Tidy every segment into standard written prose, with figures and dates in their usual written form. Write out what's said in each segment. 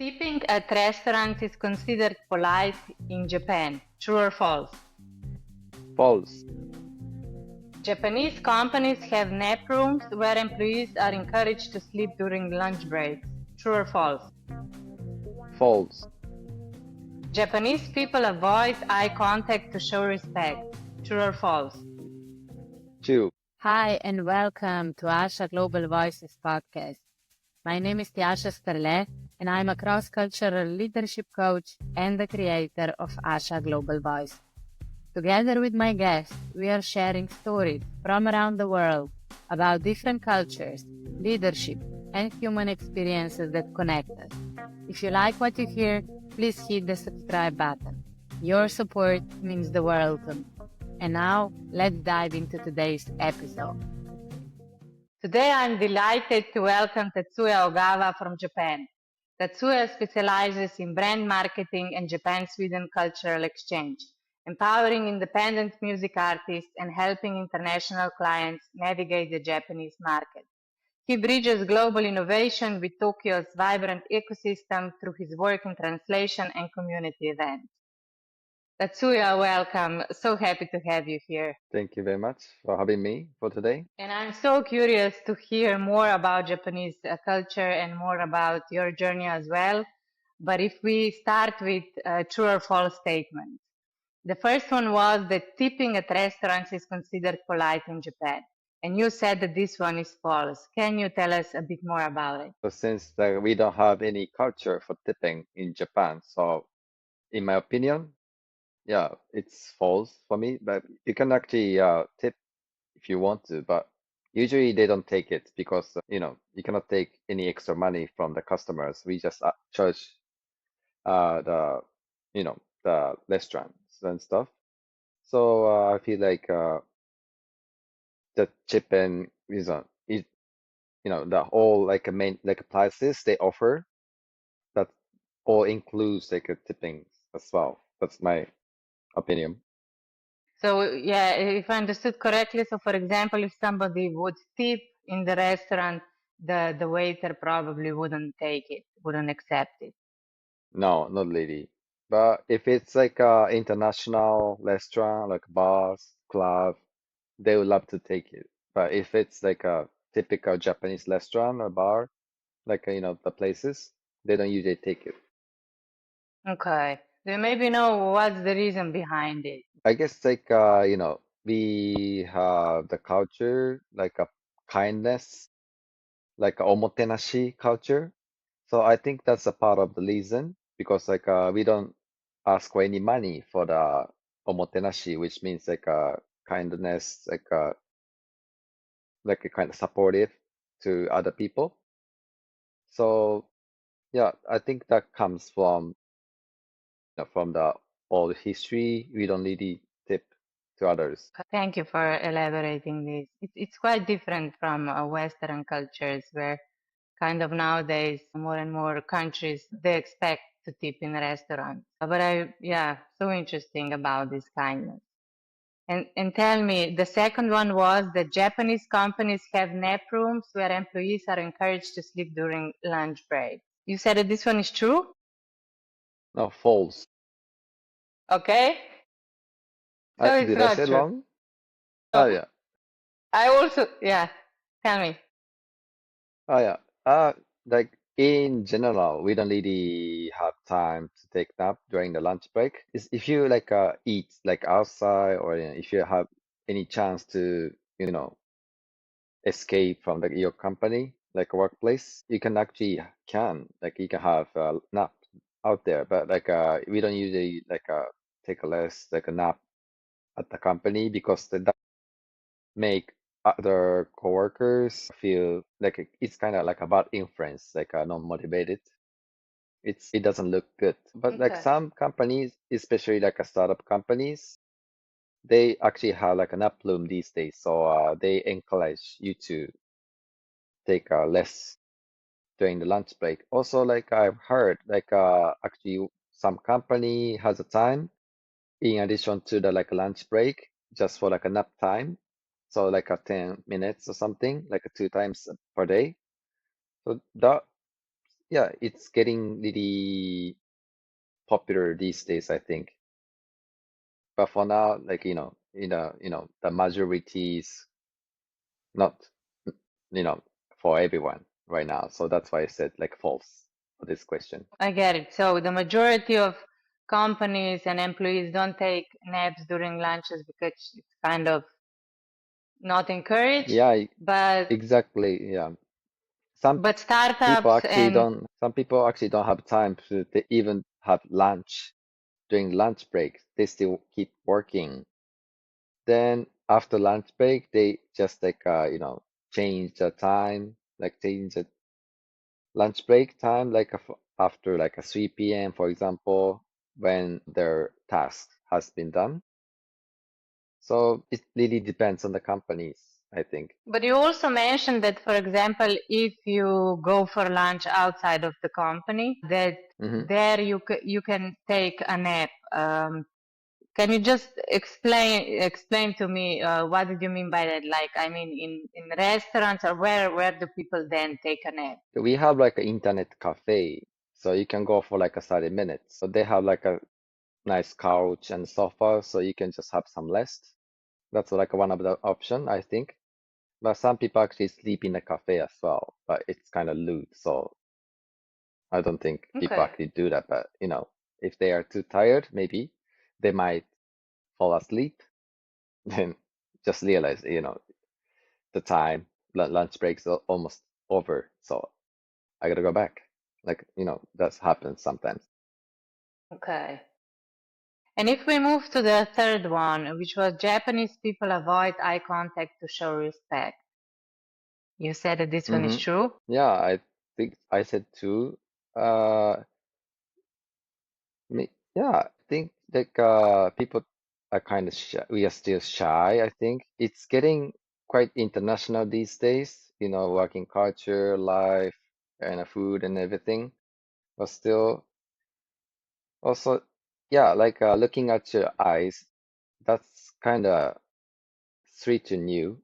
Tipping at restaurants is considered polite in Japan. True or false? False. Japanese companies have nap rooms where employees are encouraged to sleep during lunch breaks. True or false? False. Japanese people avoid eye contact to show respect. True or false? True. Hi, and welcome to ASHA Global Voices Podcast. My name is Tjasa Strle, and I'm a cross-cultural leadership coach and the creator of ASHA Global Voice. Together with my guests, we are sharing stories from around the world about different cultures, leadership, and human experiences that connect us. If you like what you hear, please hit the subscribe button. Your support means the world to me. And now, let's dive into today's episode. Today I'm delighted to welcome Tatsuya Ogawa from Japan. Tatsuya specializes in brand marketing and Japan-Sweden cultural exchange, empowering independent music artists and helping international clients navigate the Japanese market. He bridges global innovation with Tokyo's vibrant ecosystem through his work in translation and community events. Tatsuya, welcome. So happy to have you here. Thank you very much for having me for today. And I'm so curious to hear more about Japanese culture and more about your journey as well. But if we start with true or false statements. The first one was that tipping at restaurants is considered polite in Japan. And you said that this one is false. Can you tell us a bit more about it? So since we don't have any culture for tipping in Japan, so in my opinion, yeah, it's false for me. But you can actually tip if you want to, but usually they don't take it because you cannot take any extra money from the customers. We just charge the the restaurants and stuff. So I feel like the chip and is the whole like a main like prices they offer that all includes like a tipping as well. That's my opinion. So, yeah, if I understood correctly, so for example, if somebody would tip in the restaurant, the waiter probably wouldn't take it, wouldn't accept it. No, not really. But if it's like a international restaurant, like bars, club, they would love to take it. But if it's like a typical Japanese restaurant or bar, like the places, they don't usually take it. Okay. Do you maybe know what's the reason behind it? I guess like we have the culture like a kindness, like a omotenashi culture. So I think that's a part of the reason because like we don't ask for any money for the omotenashi, which means like kindness, like a kind of supportive to other people. So yeah, I think that comes from the old history. We don't really tip to others. Thank you for elaborating this. It's quite different from Western cultures where kind of nowadays more and more countries they expect to tip in restaurants. Yeah, so interesting about this kindness. And tell me, the second one was that Japanese companies have nap rooms where employees are encouraged to sleep during lunch break. You said that this one is true? No, false. Okay. So it's Did I not say true. wrong? Oh yeah. Yeah, tell me. Oh yeah. Like in general, we don't really have time to take nap during the lunch break. If you like eat like outside or if you have any chance to, escape from your company, like a workplace, you can actually can like you can have a nap out there. But like we don't usually like take a rest like a nap at the company because that make other coworkers feel like it's kind of like a bad influence, like not motivated. It doesn't look good. But like Okay. some companies, especially like a startup companies, they actually have like an app bloom these days. So they encourage you to take less during the lunch break. Also, like I've heard, like actually some company has a time in addition to the like lunch break, just for like a nap time. So like a 10 minutes or something, like two times per day. So that yeah, it's getting really popular these days, I think. But for now, like, the majority is not, you know, for everyone right now. So that's why I said like false for this question. I get it. So the majority of companies and employees don't take naps during lunches because it's kind of not encouraged. Yeah, But exactly. Yeah. Some startups and some people actually don't have time to even have lunch during lunch break. They still keep working. Then after lunch break, they just like change the time, like change the lunch break time, like after like a 3 p.m., for example, when their task has been done. So it really depends on the companies, I think. but you also mentioned that, for example, if you go for lunch outside of the company, that Hmm. there you can take a nap. Can you just explain to me what did you mean by that? Like, I mean, in restaurants or where do people then take a nap? We have like an internet cafe, so you can go for like a 30 minutes. So they have like a nice couch and sofa, so you can just have some rest. That's like one of the option, I think. But some people actually sleep in the cafe as well, but it's kind of lewd, so I don't think people Okay. actually do that. But if they are too tired, maybe they might fall asleep, then just realize, the time, lunch break's almost over, so I gotta go back. Like, that happens sometimes. Okay. And if we move to the third one, which was Japanese people avoid eye contact to show respect. You said that this one is Hmm. true? Yeah, I think I said two. Uh, yeah, I think like people are kind of shy. We are still shy, I think. It's getting quite international these days, working culture, life, and food and everything. But still, also, yeah, like looking at your eyes, that's kind of sweet to new.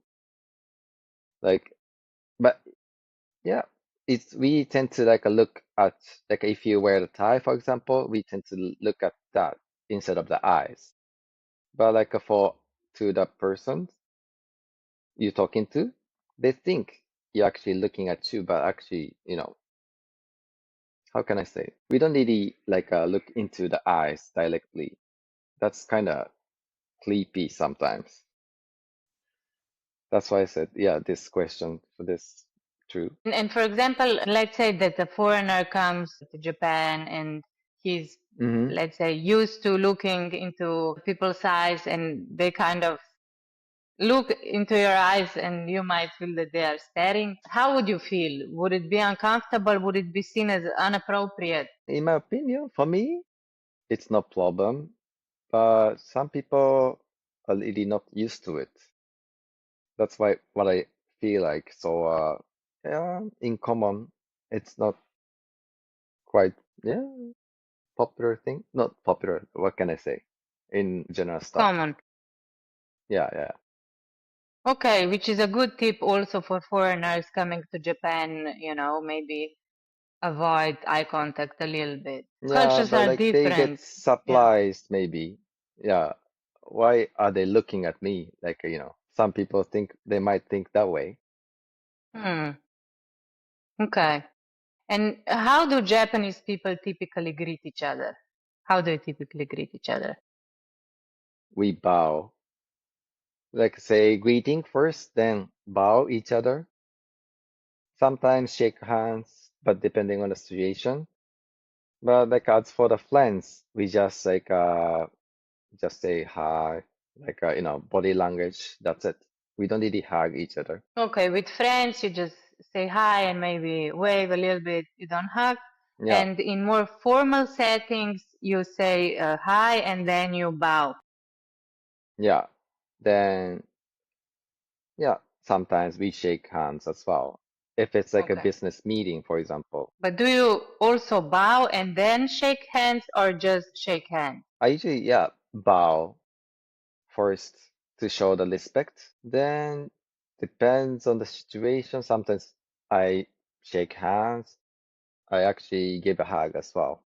Like, but yeah, we tend to like look at like if you wear the tie, for example, we tend to look at that instead of the eyes. But like for to the person you're talking to, they think you're actually looking at you, but actually, how can I say? We don't really like look into the eyes directly. That's kind of creepy sometimes. That's why I said, yeah, this question for this true. And for example, let's say that a foreigner comes to Japan and he's, Hmm. let's say, used to looking into people's eyes and they kind of look into your eyes and you might feel that they are staring. How would you feel? Would it be uncomfortable? Would it be seen as inappropriate? In my opinion, for me, it's no problem. But some people are really not used to it. That's why what I feel like. So yeah, in common, it's not quite yeah popular thing. Not popular. What can I say? In general stuff. Common. Yeah, yeah, Okay, which is a good tip also for foreigners coming to Japan, maybe avoid eye contact a little bit. yeah. Cultures But are like they get different. Yeah. surprised, maybe. Yeah. Why are they looking at me? Like some people think they might think that way. Hmm. Okay. And how do Japanese people typically greet each other? How do they typically greet each other? We bow, like say greeting first, then bow each other. Sometimes shake hands, but depending on the situation. But like as for the friends, we just like just say hi, like body language. That's it. We don't really hug each other. Okay, with friends, you just say hi and maybe wave a little bit. You don't hug. Yeah, And in more formal settings, you say hi and then you bow. yeah. Then yeah, sometimes we shake hands as well. If it's like a Okay. business meeting, for example, But do you also bow and then shake hands or just shake hands? I usually bow first to show the respect. Then depends on the situation. Sometimes I shake hands. I actually give a hug as well.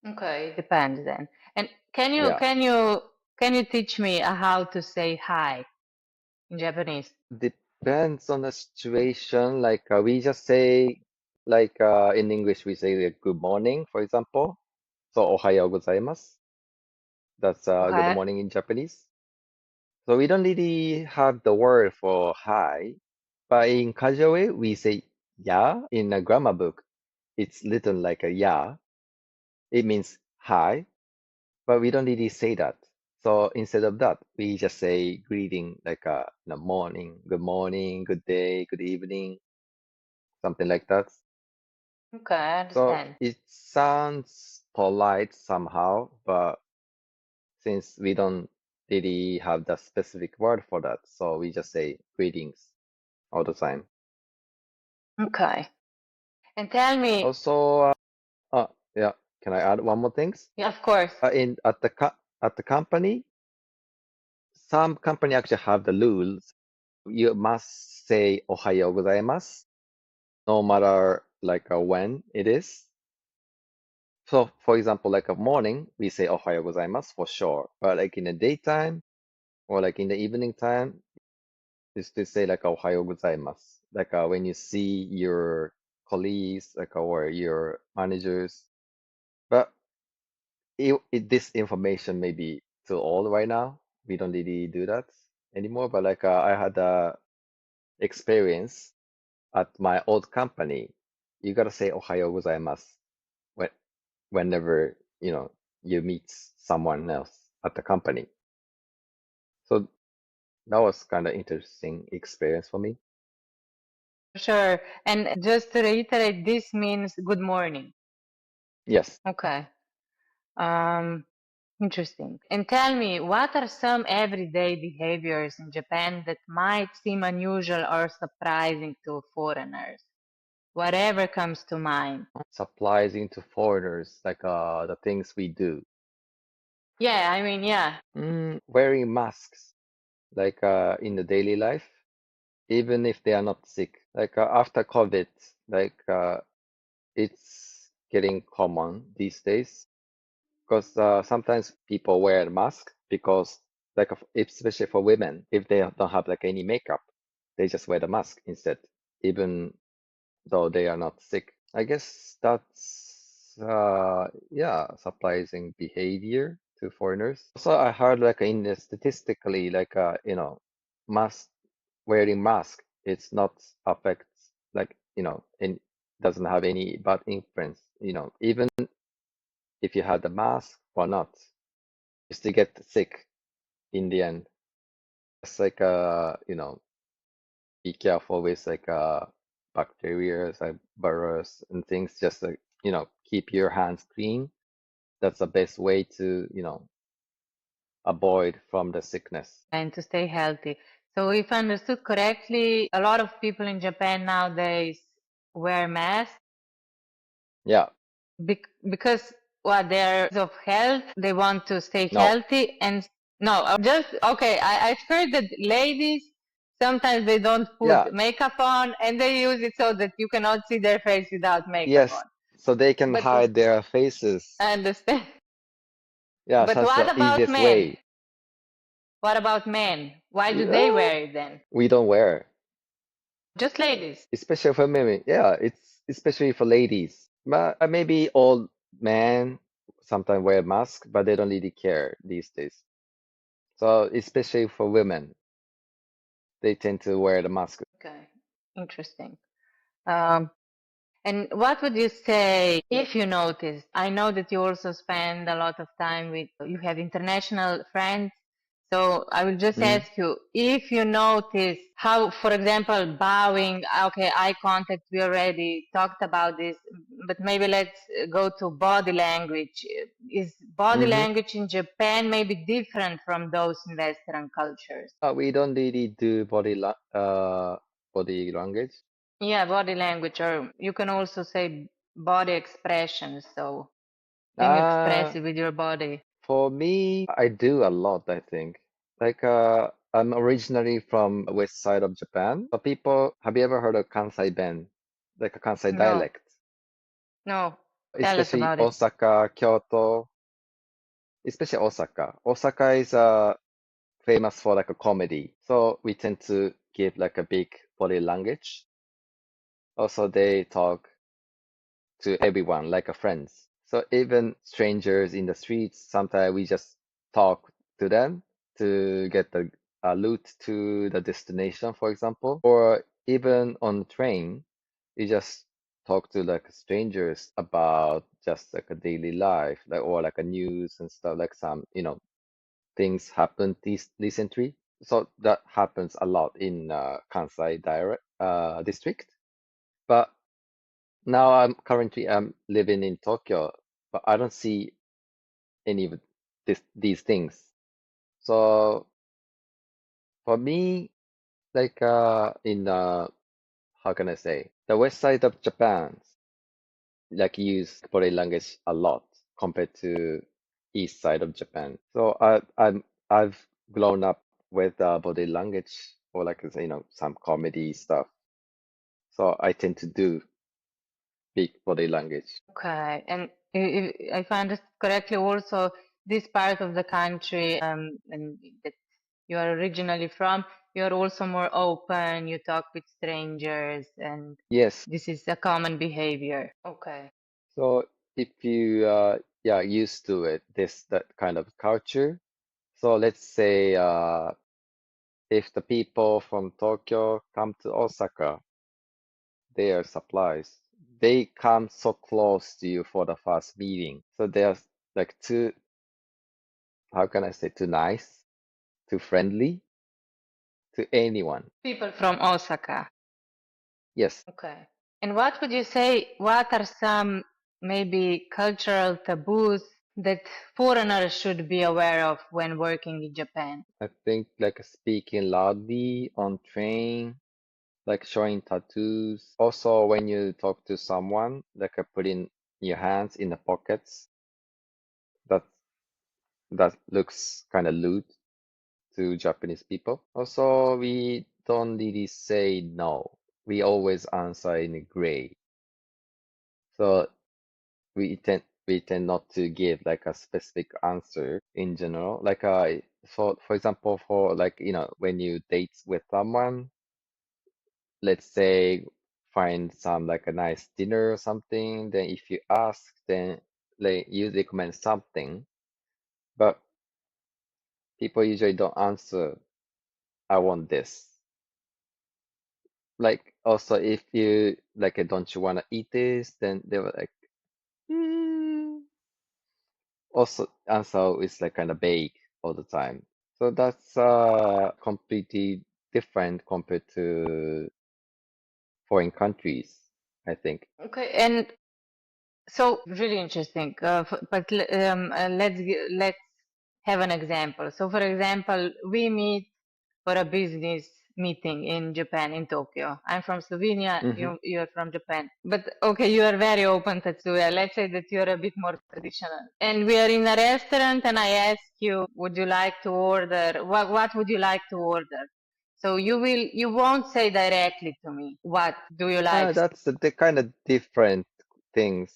Okay, it depends then. And can you Yeah, can you can you teach me how to say hi in Japanese? depends on the situation. Like we just say, like in English, we say like, good morning, for example. So ohayou gozaimasu. That's good Okay. morning in Japanese. So we don't really have the word for hi, but in casual way, we say ya in a grammar book. It's written like a ya. It means hi, but we don't really say that. So instead of that, we just say greeting like morning, good day, good evening, something like that. Okay, I So understand. it sounds polite somehow, but since we don't really have the specific word for that, so we just say greetings all the time. Okay. And tell me, Also, yeah, can I add one more thing? yeah, of course. In at the company, some company actually have the rules. You must say "Ohayou gozaimasu" no matter like when it is. So, for example, like a morning, we say "Ohayou gozaimasu" for sure. But like in the daytime or like in the evening time, is to say like "Ohayou gozaimasu." Like when you see your colleagues, like or your managers. But this information may be too old right now. We don't really do that anymore. But like I had a experience at my old company. You gotta say "Ohayou gozaimasu" when whenever you meet someone else at the company. So that was kind of interesting experience for me. Sure. And just to reiterate, this means good morning. Yes. Okay. Um, Interesting. And tell me, what are some everyday behaviors in Japan that might seem unusual or surprising to foreigners? Whatever comes to mind. Surprising to foreigners, like the things we do. Yeah, I mean, yeah. Wearing masks, like in the daily life, even if they are not sick. Like after COVID, like it's getting common these days because sometimes people wear a mask because like especially for women, if they don't have like any makeup, they just wear the mask instead, even though they are not sick. I guess that's yeah, surprising behavior to foreigners. Also, I heard like in the statistically like mask wearing mask it's not affects like and doesn't have any bad influence. Even if you had the mask or not, you still get sick in the end. It's like be careful with like bacteria, like virus and things. Just like keep your hands clean. That's the best way to avoid from the sickness. And to stay healthy. So, if I understood correctly, a lot of people in Japan nowadays wear masks Yeah, because what they're of health, they want to stay no, healthy. And no, just okay. I've heard that ladies sometimes they don't yeah, put makeup on and they use it so that you cannot see their face without makeup yes, on. so they can But hide their faces. I understand. Yeah, But that's the what about easiest men? way. What about men? Why do they Yeah, wear it then? we don't wear, Just ladies. especially for women. Yeah, it's especially for ladies. But maybe old men sometimes wear mask, but they don't really care these days. So especially for women, they tend to wear the mask. Okay, interesting. Um, and what would you say if you notice? I know that you also spend a lot of time with, you have international friends. So I will just Mm. ask you if you notice how, for example, bowing, okay, eye contact, we already talked about this, but maybe let's go to body language. Is body Mm-hmm. language in Japan maybe different from those in Western cultures? We don't really do body language. Yeah, body language, or you can also say body expressions. So when you express Uh, it with your body. for me, I do a lot, I think. Like, I'm originally from west side of Japan. So people, have you ever heard of Kansai Ben? Like a Kansai No. dialect. No, tell us especially about it. Osaka, Kyoto, especially Osaka. Osaka is famous for like a comedy. So we tend to give like a big body language. Also, they talk to everyone like a friends. So even strangers in the streets, sometimes we just talk to them to get the route to the destination, for example. Or even on the train, you just talk to like strangers about just like a daily life, like or like a news and stuff, like some, things happened this recently. So that happens a lot in Kansai district. But now I'm living in Tokyo, but I don't see any of these things. So for me, like in how can I say, the west side of Japan, like use body language a lot compared to east side of Japan. So I've grown up with body language or like some comedy stuff. So I tend to do big body language. Okay, and if I understood correctly, also this part of the country, and that you are originally from, you are also more open, you talk with strangers, and Yes. this is a common behavior. Okay. So if you yeah used to it, that kind of culture. So let's say if the people from Tokyo come to Osaka, their supplies, they come so close to you for the first meeting. So they're like too, how can I say, too nice, too friendly to anyone. People from Osaka. Yes. Okay. And what would you say, what are some maybe cultural taboos that foreigners should be aware of when working in Japan? I think like speaking loudly on train, like showing tattoos. Also, when you talk to someone, like putting your hands in the pockets, that that looks kind of lewd to Japanese people. Also, we don't really say no. We always answer in gray. So we tend not to give like a specific answer in general. Like for example, for like when you date with someone, let's say find some like a nice dinner or something, then if you ask, then like you recommend something, but people usually don't answer, I want this. Like also if you like don't you want to eat this, then they were like, mm. Also answer is like kind of vague all the time. So that's completely different compared to foreign countries, I think. Okay, and so really interesting. But let's have an example. So, for example, we meet for a business meeting in Japan, in Tokyo. I'm from Slovenia. Hmm. You're from Japan. But okay, you are very open, Tatsuya. Let's say that you're a bit more traditional. And we are in a restaurant, and I ask you, would you like to order? What would you like to order? So you won't say directly to me, what do you like? That's the kind of different things.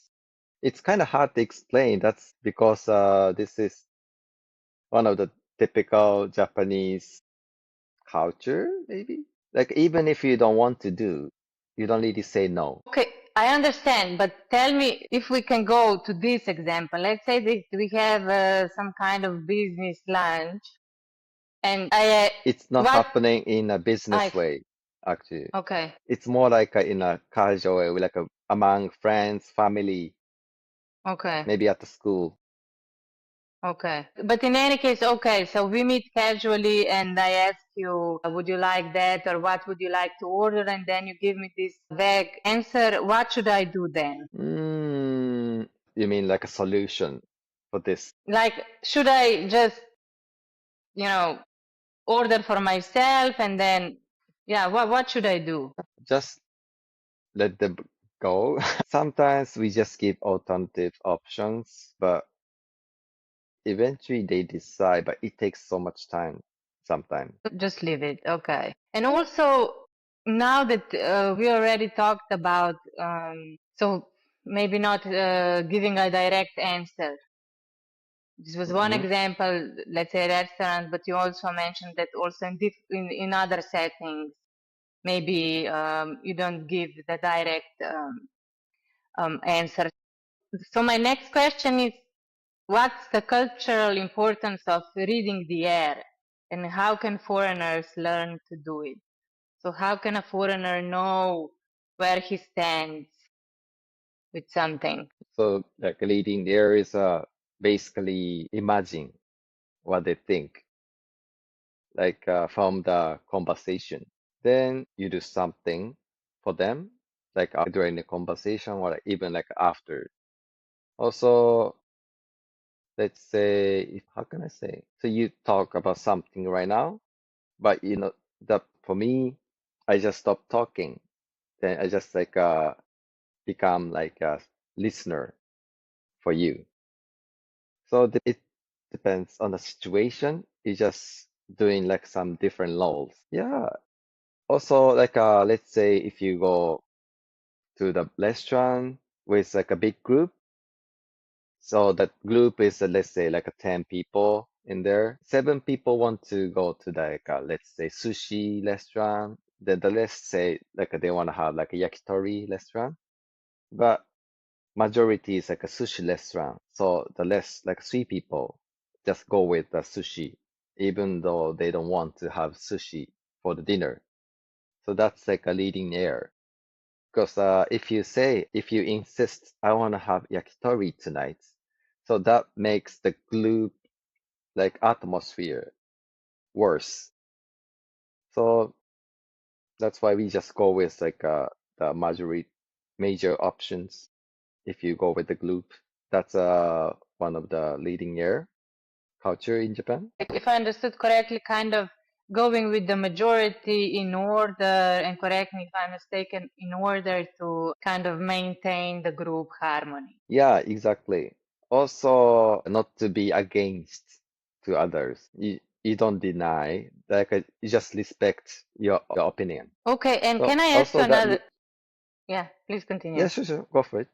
It's kind of hard to explain. That's because this is one of the typical Japanese culture, maybe. Like even if you don't want to do, you don't really say no. Okay, I understand, but tell me if we can go to this example. Let's say that we have some kind of business lunch, and It's not what happening in a I business way, actually. okay, It's more like in a casual way, like among friends, family, okay, maybe at the school. okay. But in any case, okay, so we meet casually, and I ask you, would you like that, or what would you like to order, and then you give me this vague answer. What should I do then? You mean like a solution for this? Like, should I just, you know, order for myself, and then, yeah, what should I do? Just let them go. Sometimes we just give alternative options, but eventually they decide, but it takes so much time sometimes. Just leave it. Okay. And also, now that we already talked about, so maybe not giving a direct answer. This was one example, let's say restaurant, but you also mentioned that also in other settings, maybe you don't give the direct answer. So my next question is, what's the cultural importance of reading the air, and how can foreigners learn to do it? So how can a foreigner know where he stands with something? So like leading there is basically imagine what they think, like from the conversation. Then you do something for them, like during the conversation or even like after. Also, let's say, how can I say? So you talk about something right now, but that for me, I just stop talking. Then I just like become like a listener for you. So it depends on the situation. It's just doing like some different roles. Yeah. Also, like let's say if you go to the restaurant with like a big group, so that group is let's say like a 10 people in there. 7 people want to go to like let's say sushi restaurant. The let's say like they want to have like a yakitori restaurant, but majority is like a sushi restaurant. So the less like 3 people just go with the sushi, even though they don't want to have sushi for the dinner. So that's like a leading air. Because if you insist, I want to have yakitori tonight, so that makes the group like atmosphere worse. So that's why we just go with like the major options. If you go with the group, that's one of the leading air culture in Japan. If I understood correctly, kind of going with the majority in order, and correct me if I'm mistaken, in order to kind of maintain the group harmony. Yeah, exactly. Also, not to be against to others. You don't deny, like you just respect your opinion. Okay, and So can I ask you also another? Yeah, please yeah, continue. sure, go for it.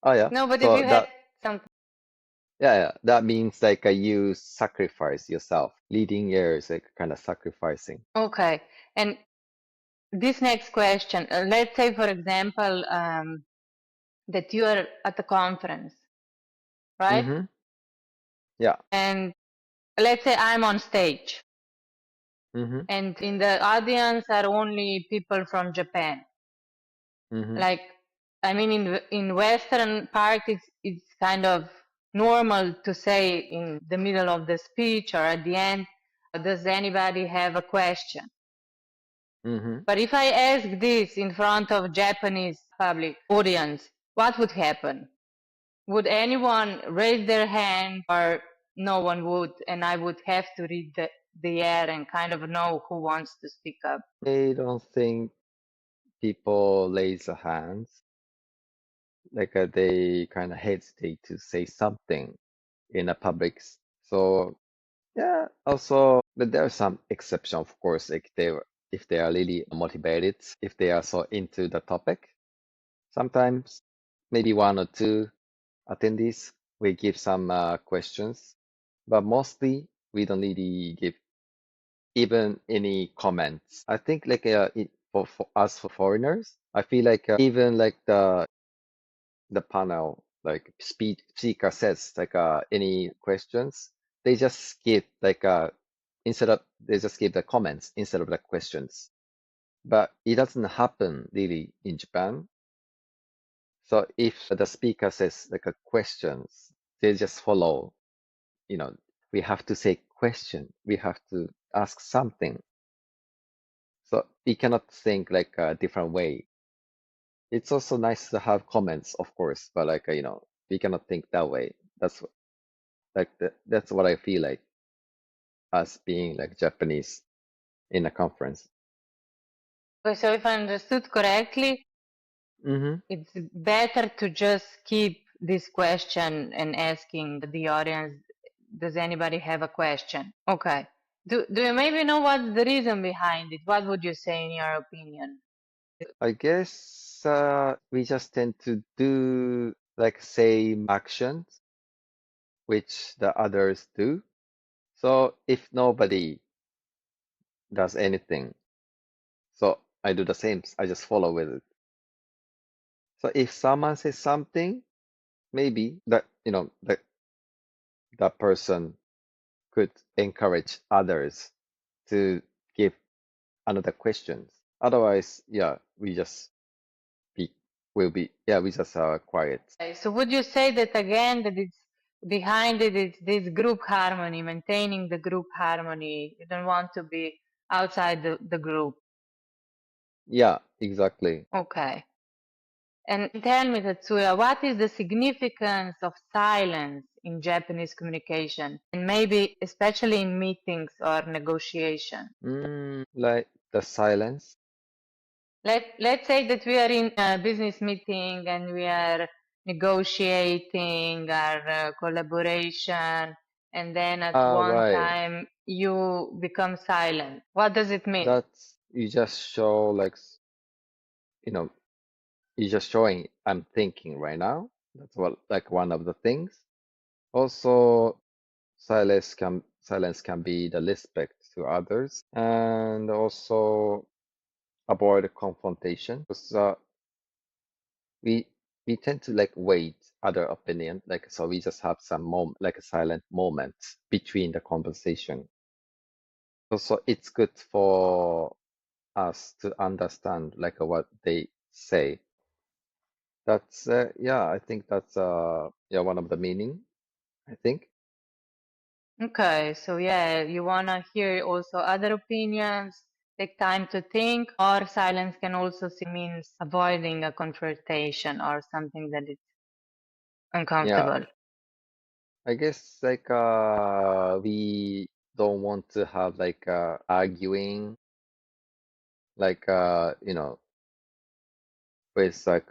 Oh yeah. No, but if So you had something. yeah, that means like you sacrifice yourself. Leading air is like kind of sacrificing. Okay, and this next question, let's say, for example, that you are at a conference, right? Mm-hmm. Yeah. And let's say I'm on stage, Mm-hmm. and in the audience are only people from Japan. Mm-hmm. Like, I mean, in Western part, it's kind of normal to say in the middle of the speech or at the end, does anybody have a question? Mm-hmm. But if I ask this in front of Japanese public audience, what would happen? Would anyone raise their hand, or no one would, and I would have to read the air and kind of know who wants to speak up? I don't think people raise their hands. Like they kind of hesitate to say something in a public. So yeah, also, but there are some exception, of course, like if they are really motivated, if they are so into the topic. Sometimes maybe one or two attendees we give some questions, but mostly we don't really give even any comments. I think like for us for foreigners, I feel like even like the panel like speaker says like any questions, they just skip like instead of they just give the comments instead of the questions. But it doesn't happen really in Japan. So if the speaker says like a questions, they just follow, you know, we have to say question, we have to ask something. So we cannot think like a different way. It's also nice to have comments, of course, but like we cannot think that way. That's what I feel like as being like Japanese in a conference. Okay, so if I understood correctly, Mm-hmm. it's better to just keep this question and asking the audience, does anybody have a question? Okay. Do you maybe know what's the reason behind it? What would you say in your opinion? I guess guess we just tend to do like same actions which the others do. So if nobody does anything, so I do the same. I just follow with it. So if someone says something, maybe that that person could encourage others to give another questions. Otherwise, yeah, we just be will be yeah, we just are quiet. Okay, so would you say that again that it's behind it is this group harmony, maintaining the group harmony? You don't want to be outside the group. Yeah, exactly. Okay. And tell me, Tatsuya, what is the significance of silence in Japanese communication, and maybe especially in meetings or negotiation? Like the silence. Let's say that we are in a business meeting and we are negotiating our collaboration, and then at Ah, one right. time you become silent. What does it mean? That's you just show like you know you're just showing I'm thinking right now. That's what like one of the things. Also, silence can be the respect to others and also avoid confrontation because we we tend to like wait other opinion like so we just have some moment like a silent moment between the conversation. Also, it's good for us to understand like what they say. That's yeah, I think that's yeah one of the meaning, I think. Okay, so yeah, you wanna hear also other opinions, take time to think, or silence can also means avoiding a confrontation or something that is Yeah, uncomfortable. I guess like we don't want to have like arguing like with like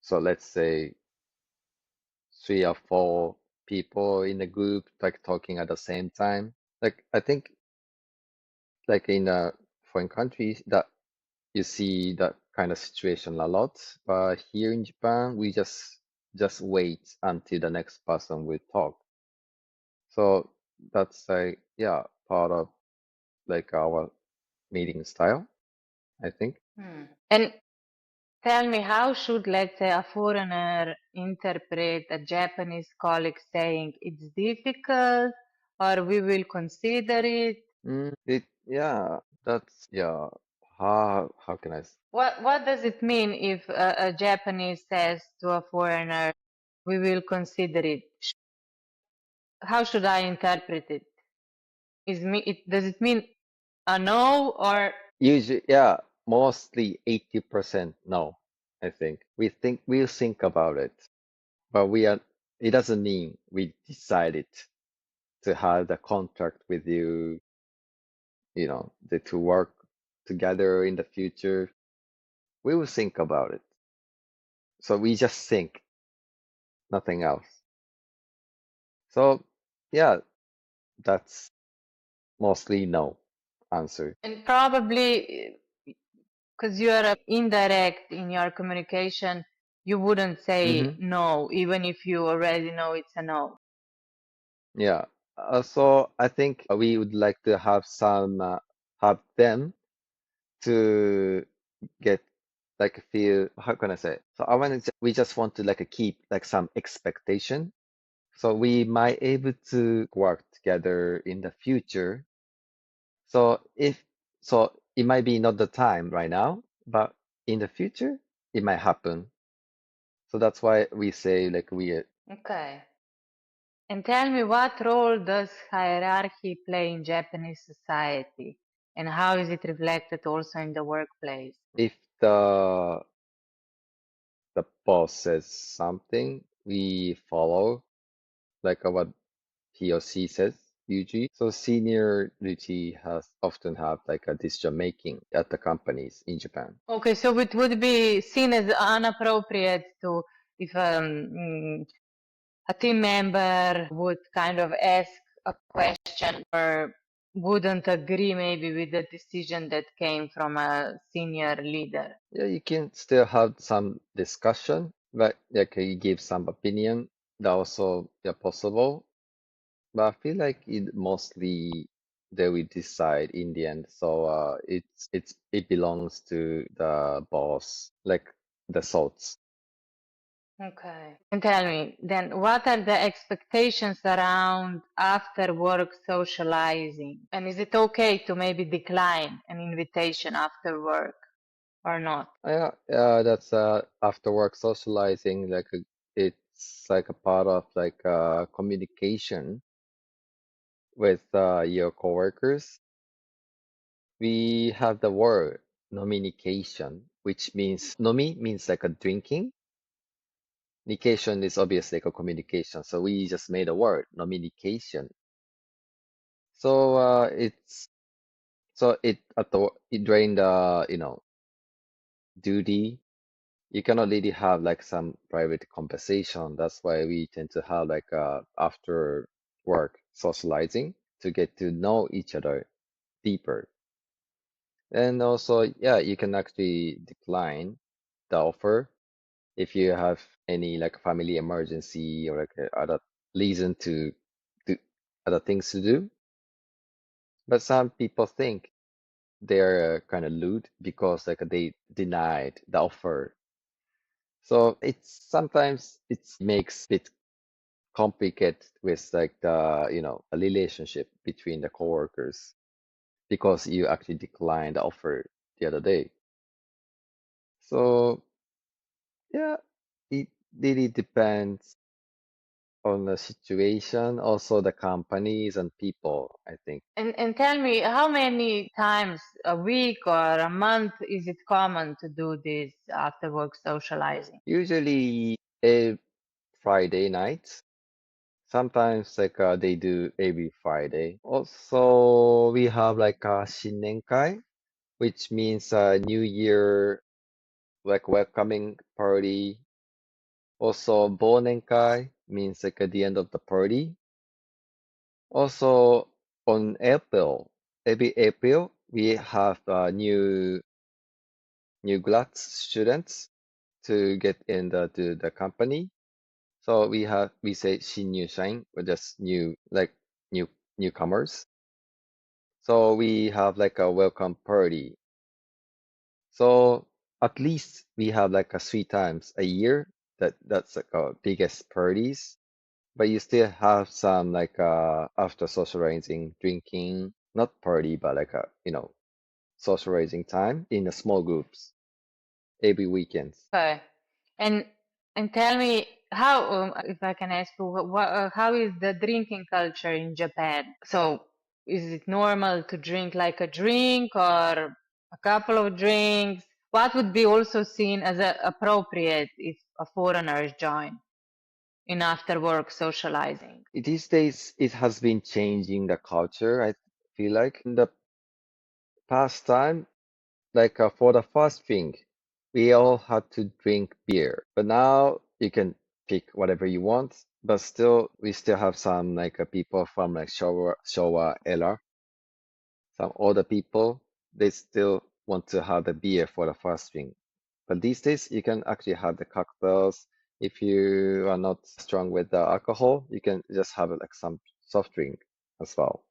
so let's say 3 or 4 people in a group like talking at the same time. Like I think like in foreign countries that you see that kind of situation a lot, but here in Japan we just wait until the next person will talk. So that's like yeah part of like our meeting style, I think. And tell me, how should, let's say, a foreigner interpret a Japanese colleague saying it's difficult or we will consider it? Yeah, that's yeah. How can I? What does it mean if a Japanese says to a foreigner, we will consider it? How should I interpret it? Does it mean a no or Usually, yeah, mostly 80% no, I think. We'll think about it, but it doesn't mean we decided to have the contract with you, to work together in the future. We will think about it. So we just think, nothing else. So yeah, that's mostly no answer. and probably because you are indirect in your communication, you wouldn't say Mm-hmm. no, even if you already know it's a no. Yeah. So I think we would like to have them to get like feel how can I say? So we just want to like keep like some expectation. So we might able to work together in the future. So it might be not the time right now, but in the future it might happen. So that's why we say like we Okay. And tell me, what role does hierarchy play in Japanese society, and how is it reflected also in the workplace? if the boss says something, we follow like what he or she says usually. So seniority has often have like a decision making at the companies in Japan. Okay, so it would be seen as inappropriate to if a team member would kind of ask a question or wouldn't agree maybe with the decision that came from a senior leader. Yeah, you can still have some discussion, but like you give some opinion that also possible. But I feel like it mostly they will decide in the end. So it belongs to the boss, like the thoughts. Okay. And tell me, then, what are the expectations around after work socializing? And is it okay to maybe decline an invitation after work or not? Yeah, that's after work socializing. It's like a part of like communication with your coworkers. We have the word nominication, which means nomi means like a drinking. Nication is obviously like a communication. So we just made a word, nominication. So it at the during the duty, you cannot really have like some private conversation. That's why we tend to have like after work socializing to get to know each other deeper. And also, yeah, you can actually decline the offer if you have any like family emergency or like other reason to do other things to do. But some people think they're kind of lewd because like they denied the offer. So it's sometimes it makes it complicated with like the a relationship between the coworkers because you actually declined the offer the other day. So yeah, it really depends on the situation, also the companies and people, I think. And tell me, how many times a week or a month is it common to do this after work socializing? Usually a Friday night. Sometimes like they do every Friday. Also, we have like a Shinnenkai, which means New Year like welcoming party. Also, Bonenkai means like at the end of the party. Also, on April, every April, we have new grad students to get in to the company. So we say 新入社員, or just new newcomers. So we have like a welcome party. So at least we have like a 3 times a year that's like our biggest parties. But you still have some like after socializing, drinking, not party, but like a socializing time in the small groups every weekends. Okay. And and tell me how, if I can ask you, how is the drinking culture in Japan? So is it normal to drink like a drink or a couple of drinks? What would be also seen as appropriate if a foreigner join in after work socializing? These days, it has been changing the culture. I feel like in the past time, like for the first thing, we all had to drink beer. But now you can pick whatever you want. But still, we still have some like people from like Showa era, some older people. They still want to have the beer for the first thing. But these days, you can actually have the cocktails. If you are not strong with the alcohol, you can just have like some soft drink as well.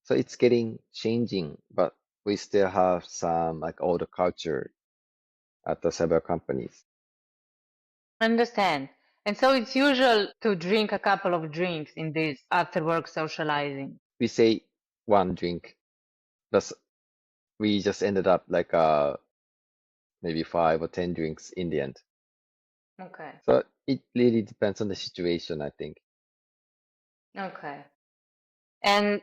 So it's getting changing, but we still have some like older culture at the several companies. Understand. And so it's usual to drink a couple of drinks in this after work socializing. We say one drink, but we just ended up like maybe 5 or 10 drinks in the end. Okay. So it really depends on the situation, I think. Okay. And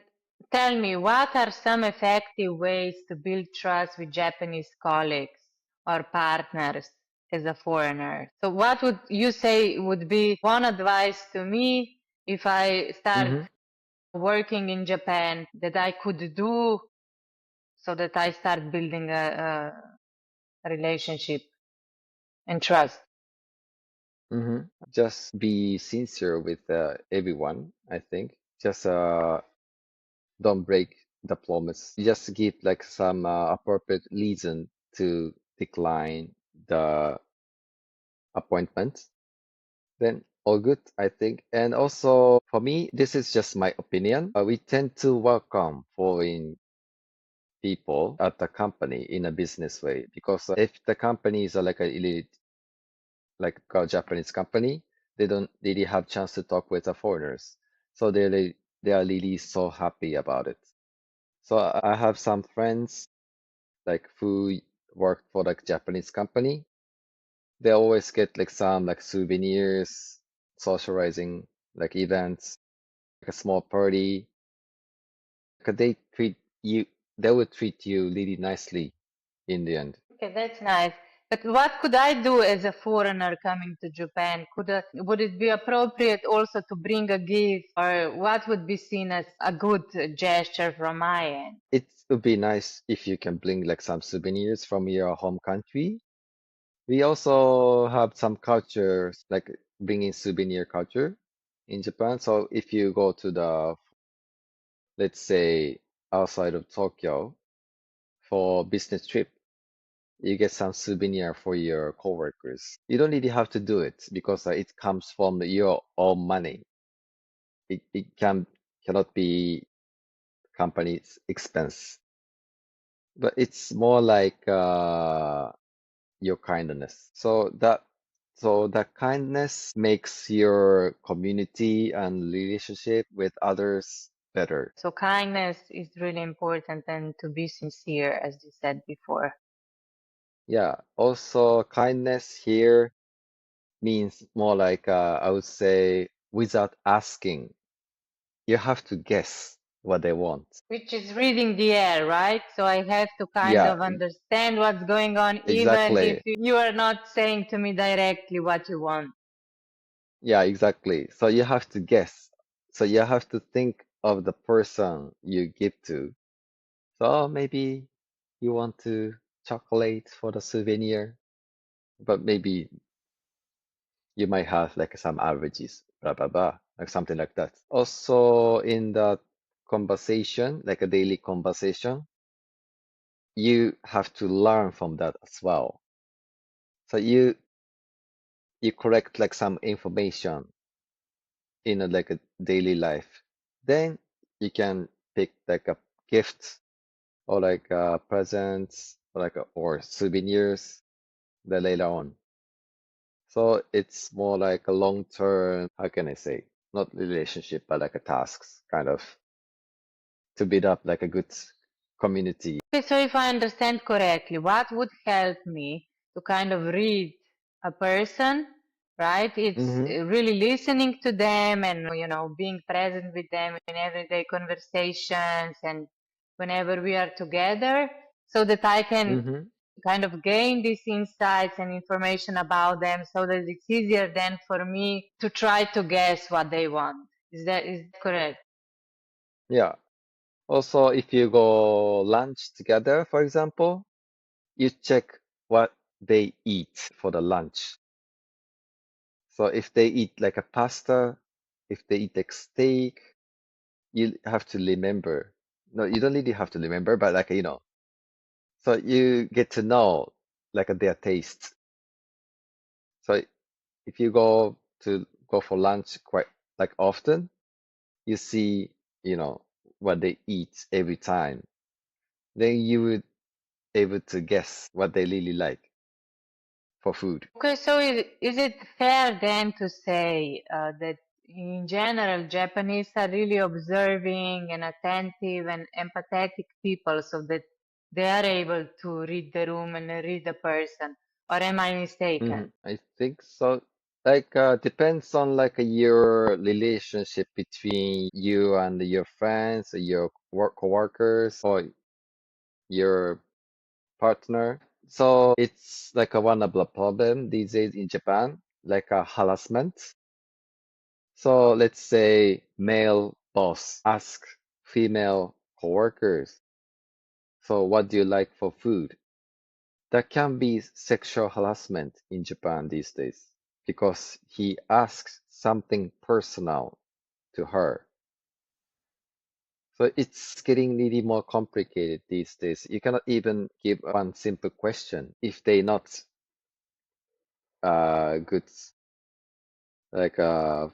tell me, what are some effective ways to build trust with Japanese colleagues or partners as a foreigner? So, what would you say would be one advice to me if I start Hmm. working in Japan that I could do so that I start building a relationship and trust? Hmm. Just be sincere with everyone, I think. Just don't break diplomas. You just give like some appropriate reason to decline the appointment, then all good, I think. And also for me, this is just my opinion. We tend to welcome foreign people at the company in a business way because if the company is like a elite, like a Japanese company, they don't really have chance to talk with the foreigners. So they are really so happy about it. So I have some friends like who work for like Japanese company. They always get like some like souvenirs, socializing like events, like a small party. 'Cause they will treat you really nicely in the end. Okay, that's nice. But what could I do as a foreigner coming to Japan? Would it be appropriate also to bring a gift, or what would be seen as a good gesture from my end? It would be nice if you can bring like some souvenirs from your home country. We also have some cultures like bringing souvenir culture in Japan. So if you go to let's say outside of Tokyo for business trip, you get some souvenir for your coworkers. You don't really have to do it because it comes from your own money. It cannot be company's expense, but it's more like your kindness. So that kindness makes your community and relationship with others better. So kindness is really important and to be sincere, as you said before. Yeah. Also, kindness here means more like I would say without asking. You have to guess what they want. Which is reading the air, right? So I have to kind Yeah, of understand what's going on, even if exactly. you are not saying to me directly what you want. Yeah, exactly. So you have to guess. So you have to think of the person you give to. So maybe you want to chocolate for the souvenir, but maybe you might have like some averages, blah blah blah, like something like that. Also in the conversation, like a daily conversation, you have to learn from that as well. So you collect like some information in like a daily life. Then you can pick like a gift or like presents or or souvenirs that later on. So it's more like a long term, how can I say, not relationship, but like a tasks kind of to build up like a good community. Okay, so if I understand correctly, what would help me to kind of read a person, right? It's Mm-hmm. really listening to them and, being present with them in everyday conversations and whenever we are together so that I can Mm-hmm. kind of gain these insights and information about them so that it's easier then for me to try to guess what they want. Is that correct? Yeah. Also, if you go lunch together, for example, you check what they eat for the lunch. So if they eat like a pasta, if they eat like steak, you have to remember. No, you don't really have to remember, but like, so you get to know like their taste. So if you go for lunch quite like often, you see, you know, what they eat every time. Then you would able to guess what they really like for food. Okay, so is it fair then to say that in general Japanese are really observing and attentive and empathetic people so that they are able to read the room and read the person? Or am I mistaken? I think so. Like depends on like your relationship between you and your friends, your coworkers, or your partner. So it's like a one of the problem these days in Japan, like a harassment. So let's say male boss ask female coworkers, so what do you like for food? That can be sexual harassment in Japan these days because he asks something personal to her. So it's getting really more complicated these days. You cannot even give one simple question if they not good like uh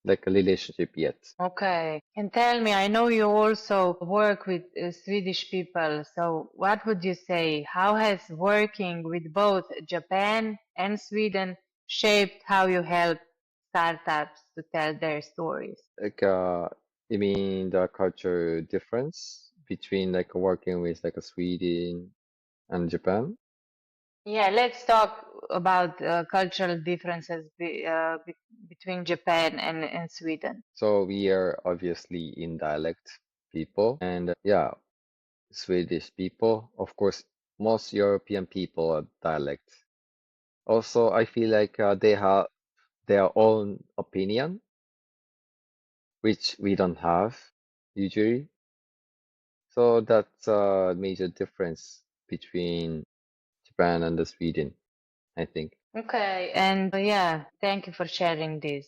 like a relationship yet. Okay. And tell me, I know you also work with Swedish people. So what would you say? How has working with both Japan and Sweden shaped how you help startups to tell their stories? Like you mean the culture difference between like working with like a Sweden and Japan? Yeah, let's talk about cultural differences between Japan and Sweden. So we are obviously in dialect people, and yeah, Swedish people, of course, most European people are dialect. Also, I feel like they have their own opinion, which we don't have usually. So that's a major difference between Japan and the Sweden, I think. Okay, and yeah, thank you for sharing this.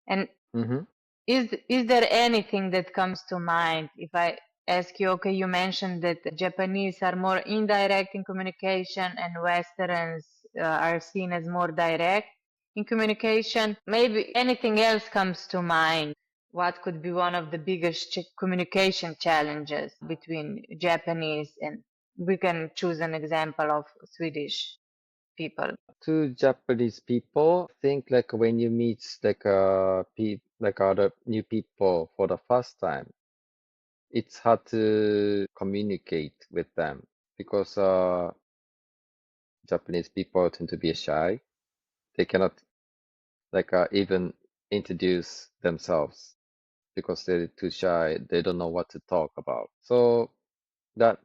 And Mm-hmm. is there anything that comes to mind if I ask you, okay, you mentioned that Japanese are more indirect in communication and Westerns are seen as more direct in communication. Maybe anything else comes to mind. What could be one of the biggest communication challenges between Japanese and we can choose an example of Swedish people. To Japanese people, I think like when you meet like pe like other new people for the first time, it's hard to communicate with them because Japanese people tend to be shy. They cannot even introduce themselves because they're too shy. They don't know what to talk about. So that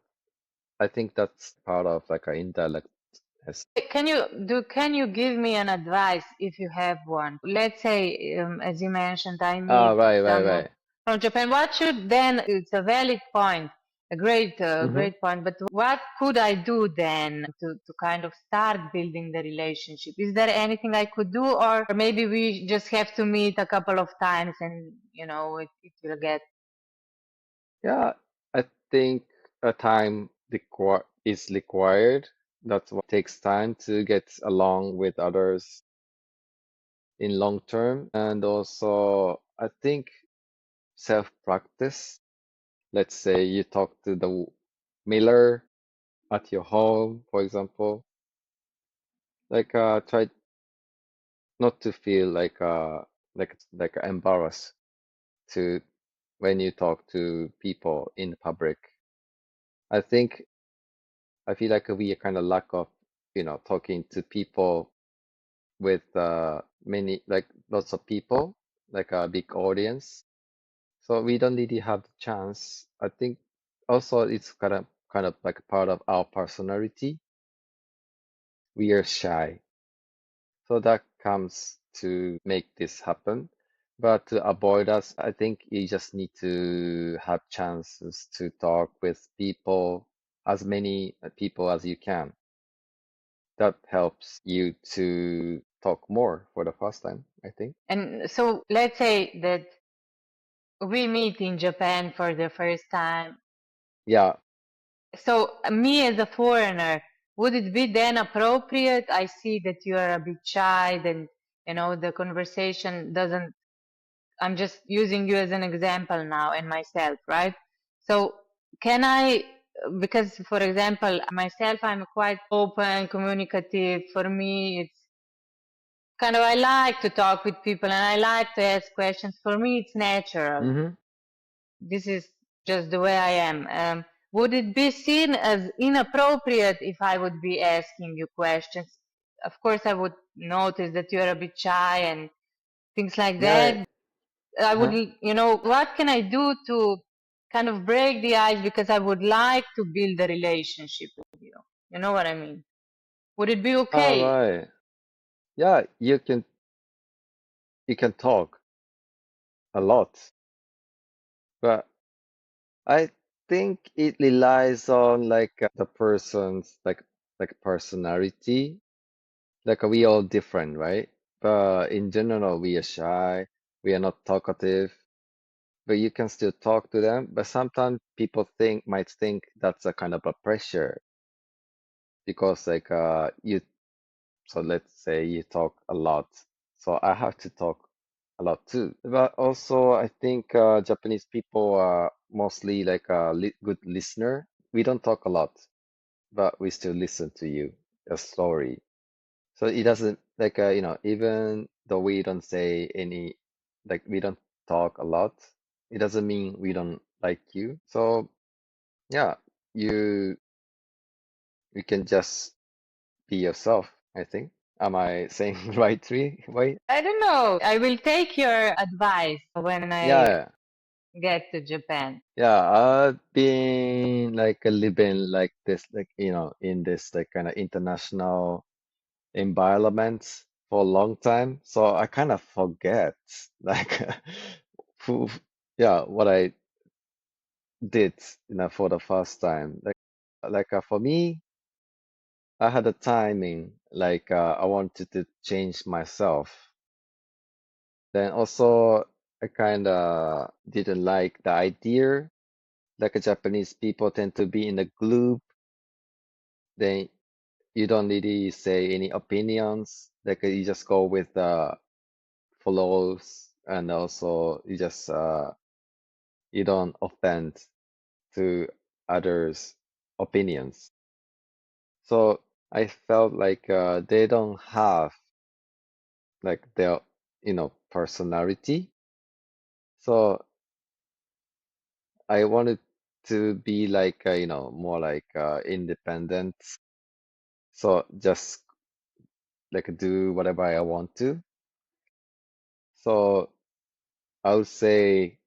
I think that's part of like a indirect. Can you give me an advice if you have one? Let's say, as you mentioned, I Ah, meet right, right, someone right. from Japan. What should then? It's a valid point, a Mm-hmm. great point. But what could I do then to kind of start building the relationship? Is there anything I could do, or maybe we just have to meet a couple of times and it will get. Yeah, I think a time is required. That's what takes time to get along with others in long term. And also, I think self-practice. Let's say you talk to the miller at your home, for example. Try not to feel like embarrassed to when you talk to people in public. I think I feel like we are kind of lack of, talking to people with many like lots of people, like a big audience. So we don't really have the chance. I think also it's kind of like part of our personality. We are shy. So that comes to make this happen. But to avoid us, I think you just need to have chances to talk with people, as many people as you can. That helps you to talk more for the first time, I think. And so let's say that we meet in Japan for the first time. Yeah. So, me as a foreigner, would it be then appropriate? I see that you are a bit shy, then, the conversation doesn't, I'm just using you as an example now and myself, right? So, can I, because for example, myself, I'm quite open, communicative. For me, it's kind of, I like to talk with people and I like to ask questions. For me, it's natural. Mm-hmm. This is just the way I am. Would it be seen as inappropriate if I would be asking you questions? Of course, I would notice that you're a bit shy and things like Yeah. that. I would, Uh-huh. what can I do to kind of break the ice because I would like to build a relationship with you. You know what I mean? Would it be All okay? right. Yeah, you can talk a lot, but I think it relies on the person's like personality. Like we all different, right? But in general, we are shy. We are not talkative. but you can still talk to them. But sometimes people might think that's a kind of a pressure because like you so let's say you talk a lot, so I have to talk a lot too. But also I think Japanese people are mostly like a li good listener. We don't talk a lot, but we still listen to you, a story. So it doesn't like even though we don't say any like we don't talk a lot, it doesn't mean we don't like you. So yeah, you you can just be yourself, I think. Am I saying right? I don't know. I will take your advice when I Yeah, get to Japan. yeah. I've been like living like this, like in this like kind of international environment for a long time, so I kind of forget like who, yeah, what I did, for the first time. For me, I had a timing like I wanted to change myself. Then also I kind of didn't like the idea like Japanese people tend to be in a group. Then you don't really say any opinions. Like you just go with the flows, and also you don't offend to others' opinions. So I felt like they don't have like their personality. So I wanted to be like more like independent. So just like do whatever I want to. So I would say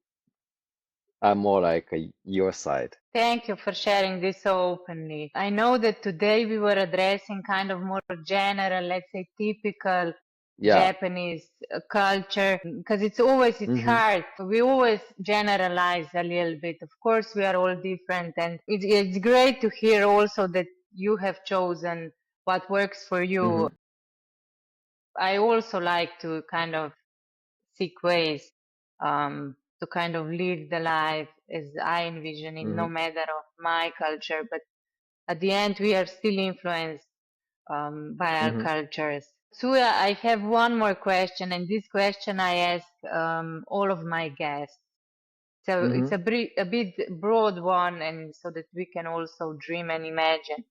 I'm more like your side. Thank you for sharing this so openly. I know that today we were addressing kind of more general, let's say typical Yeah. Japanese culture, because it's Mm-hmm. hard. We always generalize a little bit. Of course, we are all different, and it's great to hear also that you have chosen what works for you. Mm-hmm. I also like to kind of seek ways to kind of live the life as I envision it, no Mm-hmm. matter of my culture. But at the end, we are still influenced by our Mm-hmm. cultures. Suya, I have one more question, and this question I ask all of my guests. So Mm-hmm. it's a bit broad one, and so that we can also dream and imagine.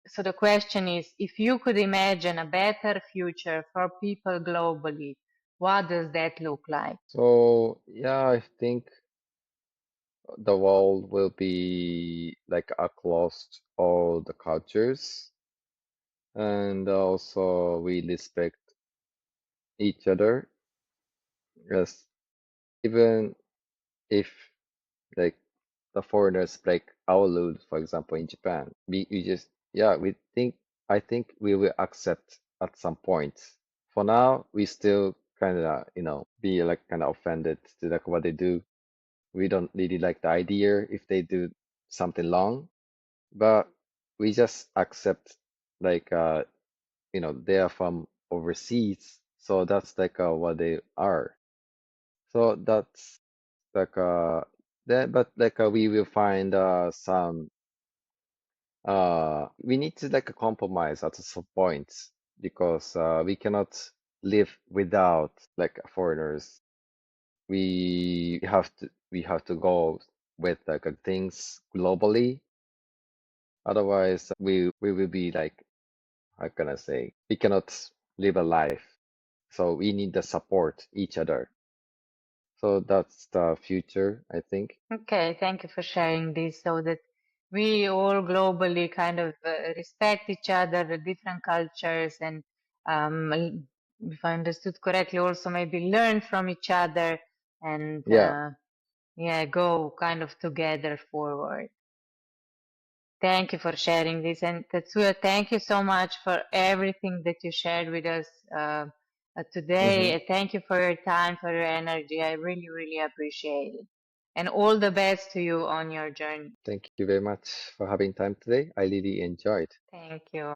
So the question is, if you could imagine a better future for people globally, what does that look like? So yeah, I think the world will be like across all the cultures, and also we respect each other. Yes, even if like the foreigners break our rules, for example, in Japan, we just yeah, I think we will accept at some point. For now, we still kind of be like kind of offended to like what they do. We don't really like the idea if they do something wrong, but we just accept like they are from overseas, so that's like what they are. So that's like then but like we will find some we need to like compromise at some point because we cannot live without like foreigners. We have to go with like things globally. Otherwise, we will be like, how can I say, we cannot live a life. So we need to support each other. So that's the future, I think. Okay, thank you for sharing this so that we all globally kind of respect each other, the different cultures, and if I understood correctly, also maybe learn from each other and Yeah, yeah, go kind of together forward. Thank you for sharing this. And Tatsuya, thank you so much for everything that you shared with us hmm, today. Thank you for your time, for your energy. I really, really appreciate it. And all the best to you on your journey. thank you very much for having time today. I really enjoyed. Thank you.